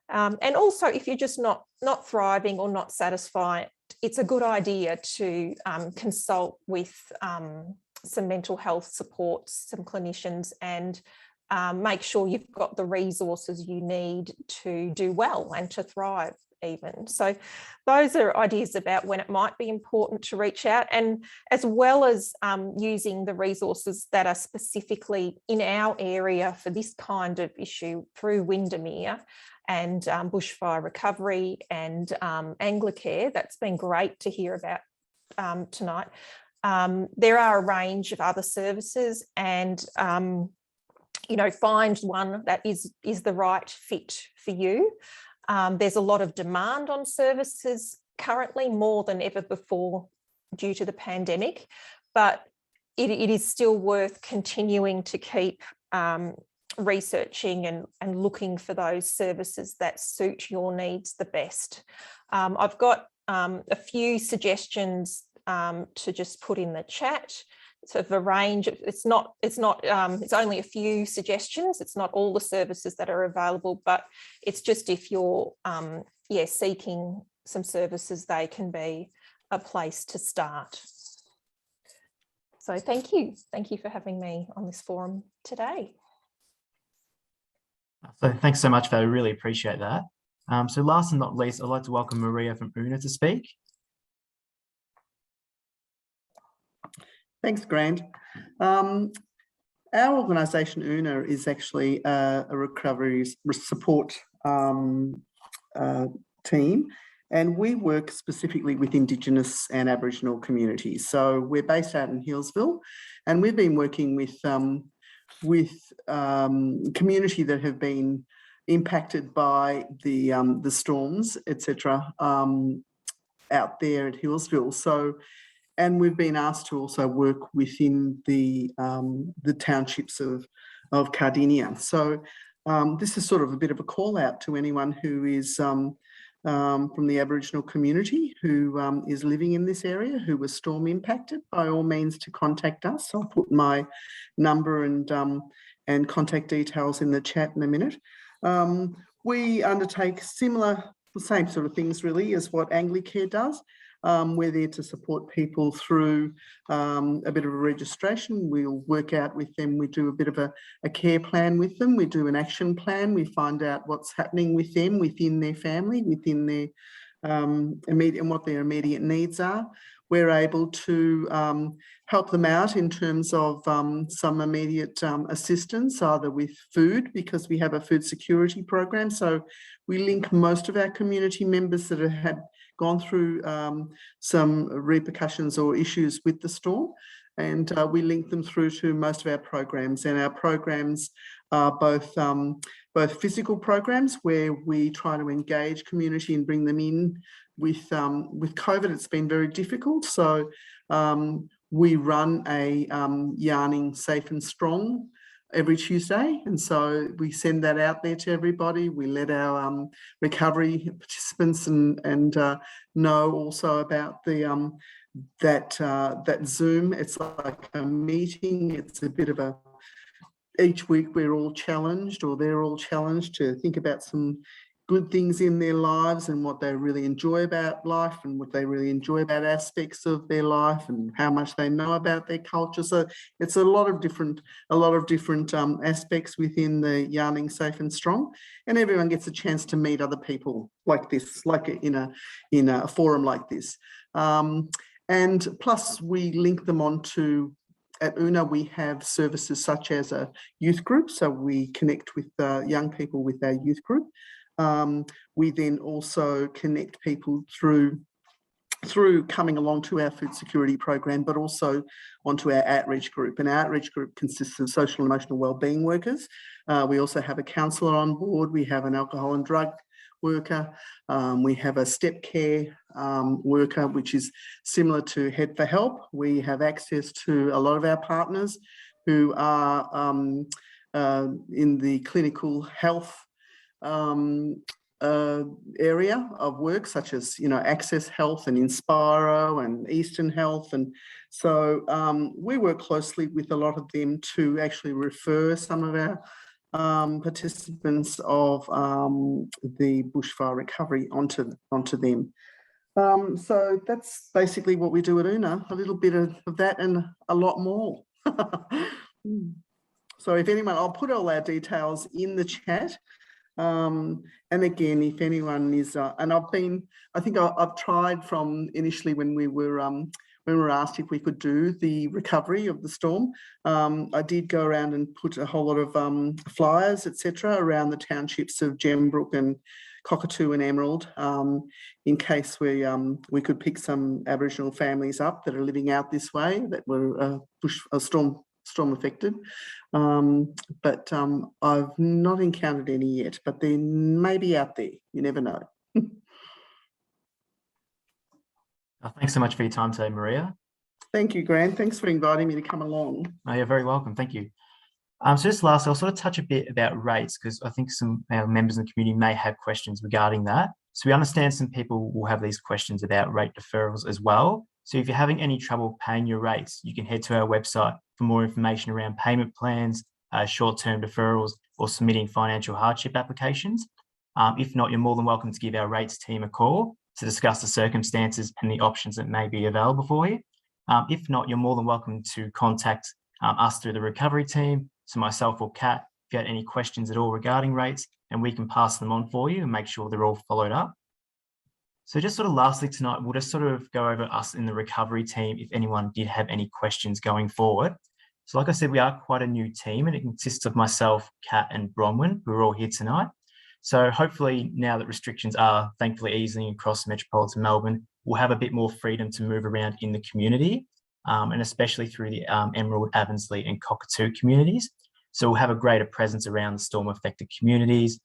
And also, if you're just not thriving or not satisfied, it's a good idea to consult with some mental health supports, some clinicians, and make sure you've got the resources you need to do well and to thrive even. So those are ideas about when it might be important to reach out, and as well as using the resources that are specifically in our area for this kind of issue through Windemere and bushfire recovery and Anglicare. That's been great to hear about tonight. There are a range of other services, and find one that is the right fit for you. There's a lot of demand on services currently, more than ever before due to the pandemic, but it is still worth continuing to keep researching and looking for those services that suit your needs the best. I've got a few suggestions to just put in the chat. So the range, it's only a few suggestions. It's not all the services that are available, but it's just if you're seeking some services, they can be a place to start. So thank you for having me on this forum today. So thanks so much, Val. I really appreciate that. So last and not least, I'd like to welcome Maria from Oona to speak. Thanks, Grant. Our organisation, Oona, is actually a recovery support team, and we work specifically with Indigenous and Aboriginal communities. So we're based out in Healesville, and we've been working with community that have been impacted by the storms, etc., out there at Healesville. So, and we've been asked to also work within the townships of Cardinia. So this is sort of a bit of a call out to anyone who is from the Aboriginal community who is living in this area, who was storm impacted. By all means, to contact us. I'll put my number and contact details in the chat in a minute. We undertake the same sort of things really as what Anglicare does. We're there to support people through a bit of a registration. We'll work out with them. We do a bit of a care plan with them. We do an action plan. We find out what's happening with them within their family, within their immediate, and what their immediate needs are. We're able to help them out in terms of some immediate assistance, either with food, because we have a food security program. So we link most of our community members that have gone through some repercussions or issues with the storm, and we link them through to most of our programs. And our programs are both physical programs where we try to engage community and bring them in. With COVID, it's been very difficult. So we run a yarning safe and strong every Tuesday, and so we send that out there to everybody. We let our recovery participants and know also about the that Zoom. It's like a meeting. It's a bit of a, each week we're all challenged, or they're all challenged to think about some good things in their lives and what they really enjoy about life and what they really enjoy about aspects of their life and how much they know about their culture. So it's a lot of different aspects within the Yarning Safe and Strong, and everyone gets a chance to meet other people like this, like in a forum like this. And plus we link them on to, at Oona, we have services such as a youth group. So we connect with young people with our youth group. We then also connect people through coming along to our food security program, but also onto our outreach group. And our outreach group consists of social and emotional wellbeing workers. We also have a counsellor on board. We have an alcohol and drug worker. We have a step care worker, which is similar to Head for Help. We have access to a lot of our partners who are in the clinical health area of work, such as Access Health and Inspiro and Eastern Health. And so we work closely with a lot of them to actually refer some of our participants of the bushfire recovery onto them. So that's basically what we do at Oona, a little bit of that and a lot more. So if anyone, I'll put all our details in the chat. And again, if anyone is, and I think I've tried from initially when we were asked if we could do the recovery of the storm. I did go around and put a whole lot of flyers, etc., around the townships of Gembrook and Cockatoo and Emerald, in case we could pick some Aboriginal families up that are living out this way that were storm affected. But I've not encountered any yet, but they may be out there. You never know. Thanks so much for your time today, Maria. Thank you, Grant. Thanks for inviting me to come along. Oh, you're very welcome. Thank you. So just last, I'll sort of touch a bit about rates because I think some members in the community may have questions regarding that. So we understand some people will have these questions about rate deferrals as well. So if you're having any trouble paying your rates, you can head to our website for more information around payment plans, short-term deferrals, or submitting financial hardship applications. If not, you're more than welcome to give our rates team a call to discuss the circumstances and the options that may be available for you. If not, you're more than welcome to contact us through the recovery team, so myself or Kat, if you had any questions at all regarding rates, and we can pass them on for you and make sure they're all followed up. So just sort of lastly tonight, we'll just sort of go over us in the recovery team if anyone did have any questions going forward. So like I said, we are quite a new team and it consists of myself, Kat and Bronwyn, who are all here tonight. So hopefully now that restrictions are thankfully easing across metropolitan Melbourne, we'll have a bit more freedom to move around in the community, and especially through the Emerald, Avensley and Cockatoo communities. So we'll have a greater presence around the storm affected communities,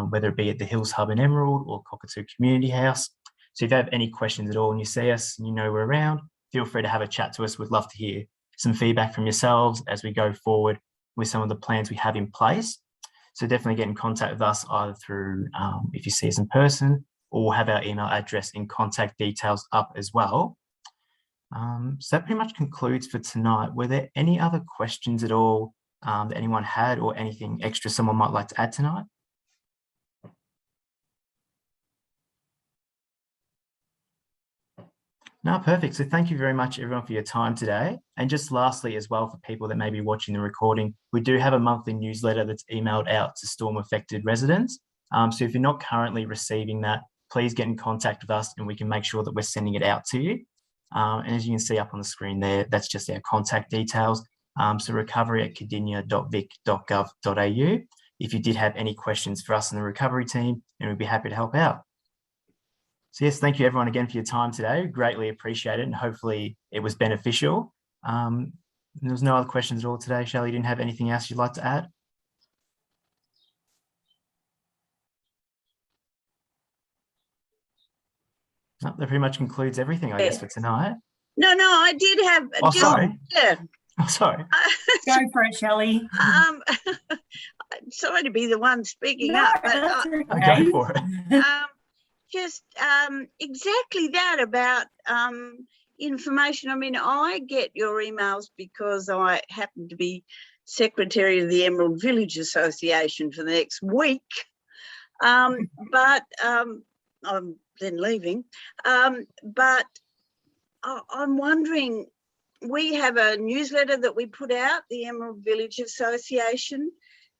whether it be at the Hills Hub in Emerald or Cockatoo Community House. So if you have any questions at all and you see us and you know we're around, feel free to have a chat to us. We'd love to hear some feedback from yourselves as we go forward with some of the plans we have in place. So definitely get in contact with us either through, if you see us in person, or we'll have our email address and contact details up as well. So that pretty much concludes for tonight. Were there any other questions at all that anyone had, or anything extra someone might like to add tonight? No, perfect. So thank you very much, everyone, for your time today. And just lastly, as well, for people that may be watching the recording, we do have a monthly newsletter that's emailed out to storm-affected residents. So if you're not currently receiving that, please get in contact with us and we can make sure that we're sending it out to you. And as you can see up on the screen there, that's just our contact details. So recovery@cardinia.vic.gov.au. If you did have any questions for us in the recovery team, then we'd be happy to help out. So yes, thank you everyone again for your time today. Greatly appreciate it, and hopefully it was beneficial. There was no other questions at all today. Shelley, you didn't have anything else you'd like to add? No, that pretty much concludes everything, I guess, for tonight. No, I did have. Oh, sorry. Yeah. Oh, sorry. Go for it, Shelley. Sorry to be the one speaking up, but Go for it. Just exactly that about information. I mean, I get your emails because I happen to be secretary of the Emerald Village Association for the next week. But I'm then leaving. But I'm wondering, we have a newsletter that we put out, the Emerald Village Association,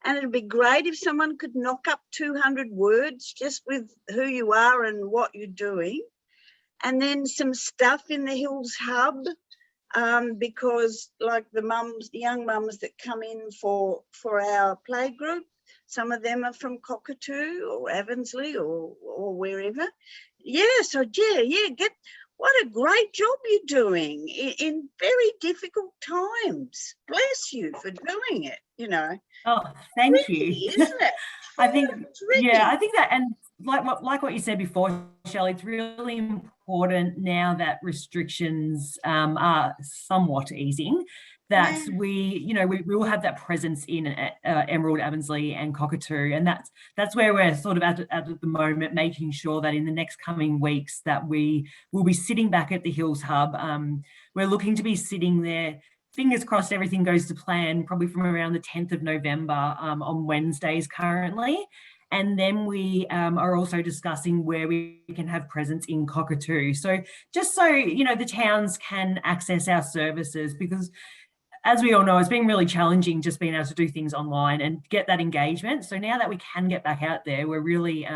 and it'd be great if someone could knock up 200 words just with who you are and what you're doing. And then some stuff in the Hills Hub, because like the young mums that come in for our play group, some of them are from Cockatoo or Avonsley or wherever. Yeah, so what a great job you're doing in very difficult times. Bless you for doing it, you know. Oh, thank Tricky, you. isn't it? I think, Tricky. I think that, and like what you said before, Shelley, it's really important now that restrictions are somewhat easing, that we will have that presence in Emerald, Avonsley and Cockatoo, and that's where we're sort of at the moment, making sure that in the next coming weeks that we will be sitting back at the Hills Hub. We're looking to be sitting there, fingers crossed everything goes to plan, probably from around the 10th of November on Wednesdays currently. And then we are also discussing where we can have presence in Cockatoo. So just so, the towns can access our services, because as we all know, it's been really challenging just being able to do things online and get that engagement. So now that we can get back out there, we're really,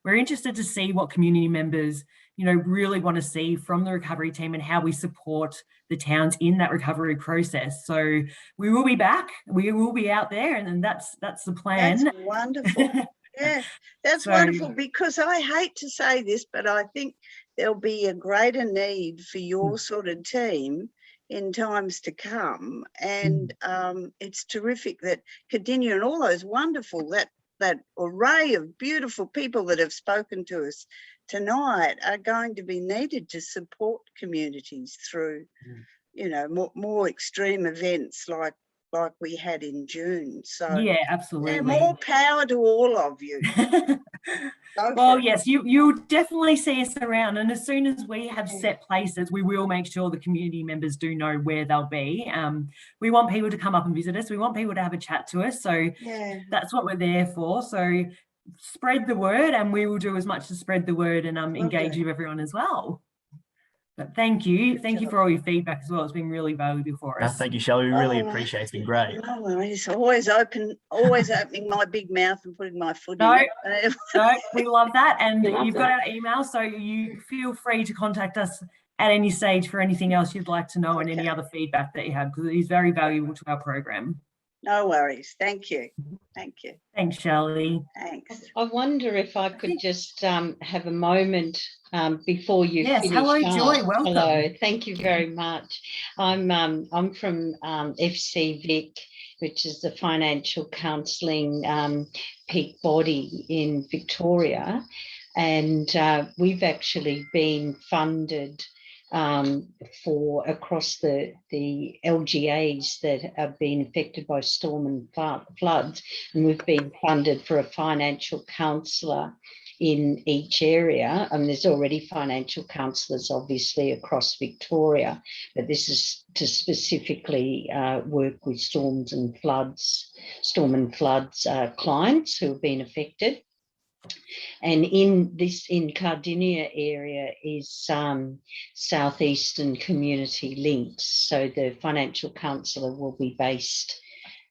we're interested to see what community members, really want to see from the recovery team and how we support the towns in that recovery process. So we will be back, we will be out there, and that's the plan. That's wonderful. Yeah, that's wonderful, because I hate to say this, but I think there'll be a greater need for your sort of team in times to come. And it's terrific that Cardinia and all those wonderful, that array of beautiful people that have spoken to us tonight are going to be needed to support communities through, more extreme events like we had in June. So yeah, absolutely. More power to all of you. Well, yes, you'll definitely see us around, and as soon as we have set places, we will make sure the community members do know where they'll be. We want people to come up and visit us. We want people to have a chat to us. So that's what we're there for. So spread the word, and we will do as much to spread the word and engage with everyone as well. But thank you for all your feedback as well. It's been really valuable for us. Thank you, Shelley. We really appreciate it. It's been great. No worries. Always opening my big mouth and putting my foot in it. No, we love that. And you've got our email, so you feel free to contact us at any stage for anything else you'd like to know and any other feedback that you have, because it is very valuable to our program. No worries. Thank you. Thank you. Thanks, Shelley. Thanks. I wonder if I could just have a moment before you finish. Hello, Joy. Welcome. Hello. Thank you very much. I'm from FC Vic, which is the financial counselling peak body in Victoria, and we've actually been funded for across the LGAs that have been affected by storm and floods, and we've been funded for a financial counsellor in each area. And there's already financial counsellors obviously across Victoria, but this is to specifically work with storm and floods clients who have been affected. And in Cardinia area is Southeastern Community Links. So the financial counsellor will be based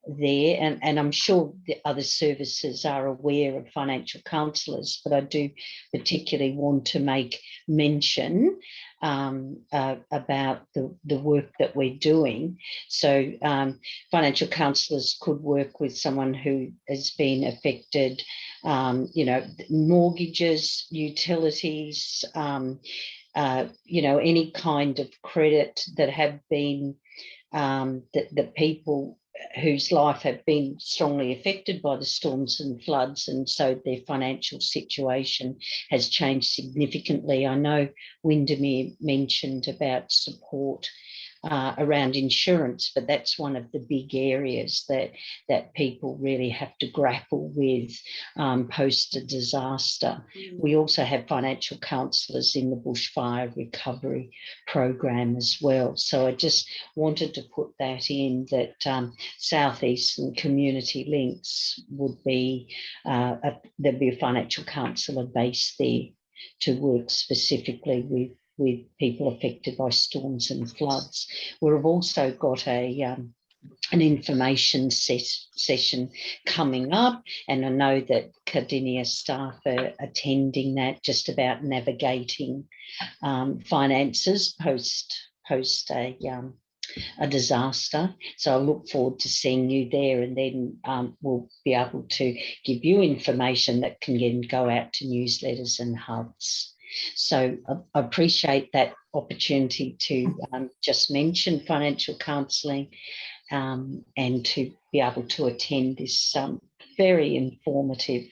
there, and I'm sure the other services are aware of financial counsellors, but I do particularly want to make mention about the work that we're doing. So financial counsellors could work with someone who has been affected, mortgages, utilities, any kind of credit that have been, the people whose life have been strongly affected by the storms and floods, and so their financial situation has changed significantly. I know Windemere mentioned about support around insurance, but that's one of the big areas that people really have to grapple with post a disaster. We also have financial counsellors in the bushfire recovery program as well. So I just wanted to put that in, that Southeastern Community Links would be, there'd be a financial counsellor based there to work specifically with people affected by storms and floods. We've also got an information session coming up, and I know that Cardinia staff are attending that, just about navigating finances post a disaster. So I look forward to seeing you there, and then we'll be able to give you information that can then go out to newsletters and hubs. So I appreciate that opportunity to just mention financial counselling and to be able to attend this very informative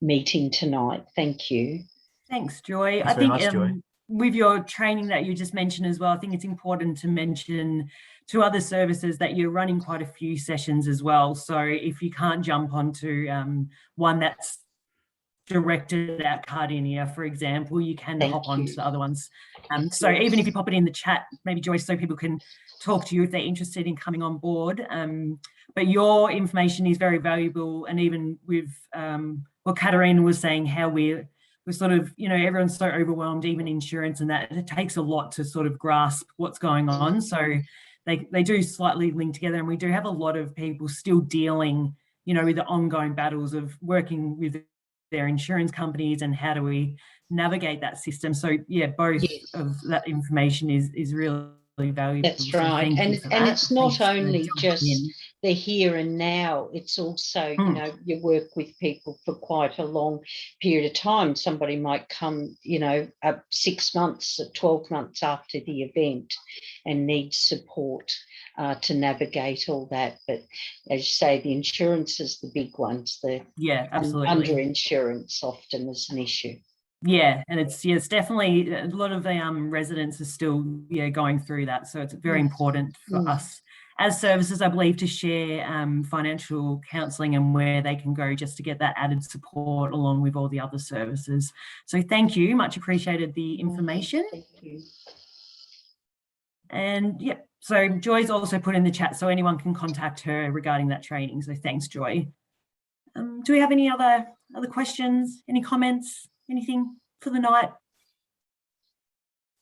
meeting tonight. Thank you. Thanks, Joy. Thanks I think very much, Joy. With your training that you just mentioned as well, I think it's important to mention to other services that you're running quite a few sessions as well. So if you can't jump onto one that's directed at Cardinia, for example, you can hop onto the other ones. So even if you pop it in the chat, maybe Joyce, so people can talk to you if they're interested in coming on board. But your information is very valuable, and even with what Katarina was saying, how we're sort of, you know, everyone's so overwhelmed, even insurance, and that it takes a lot to sort of grasp what's going on. So they do slightly link together, and we do have a lot of people still dealing, you know, with the ongoing battles of working with their insurance companies and how do we navigate that system. So yeah, both of that information is really valuable. That's right. So and it's not only just the here and now, it's also, you know, you work with people for quite a long period of time. Somebody might come, you know, 6 months, 12 months after the event and need support to navigate all that. But as you say, the insurance is the big ones. The absolutely. Under insurance often is an issue. Yeah, and it's definitely a lot of the residents are still going through that. So it's very important for us as services, I believe, to share financial counselling and where they can go just to get that added support along with all the other services. So thank you, much appreciated the information. Thank you. And yeah, so Joy's also put in the chat so anyone can contact her regarding that training. So thanks, Joy. Do we have any other questions, any comments? Anything for the night?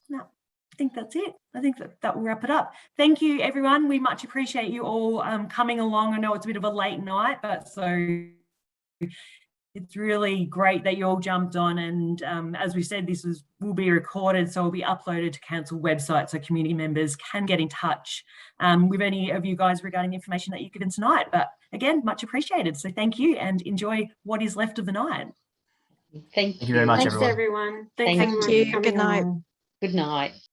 No, I think that's it. I think that will wrap it up. Thank you, everyone. We much appreciate you all coming along. I know it's a bit of a late night, but so it's really great that you all jumped on. And as we said, this will be recorded, so it will be uploaded to council website so community members can get in touch with any of you guys regarding the information that you've given tonight. But again, much appreciated. So thank you and enjoy what is left of the night. Thank you very much, Thanks, everyone. everyone. Thank you. Good night. Good night.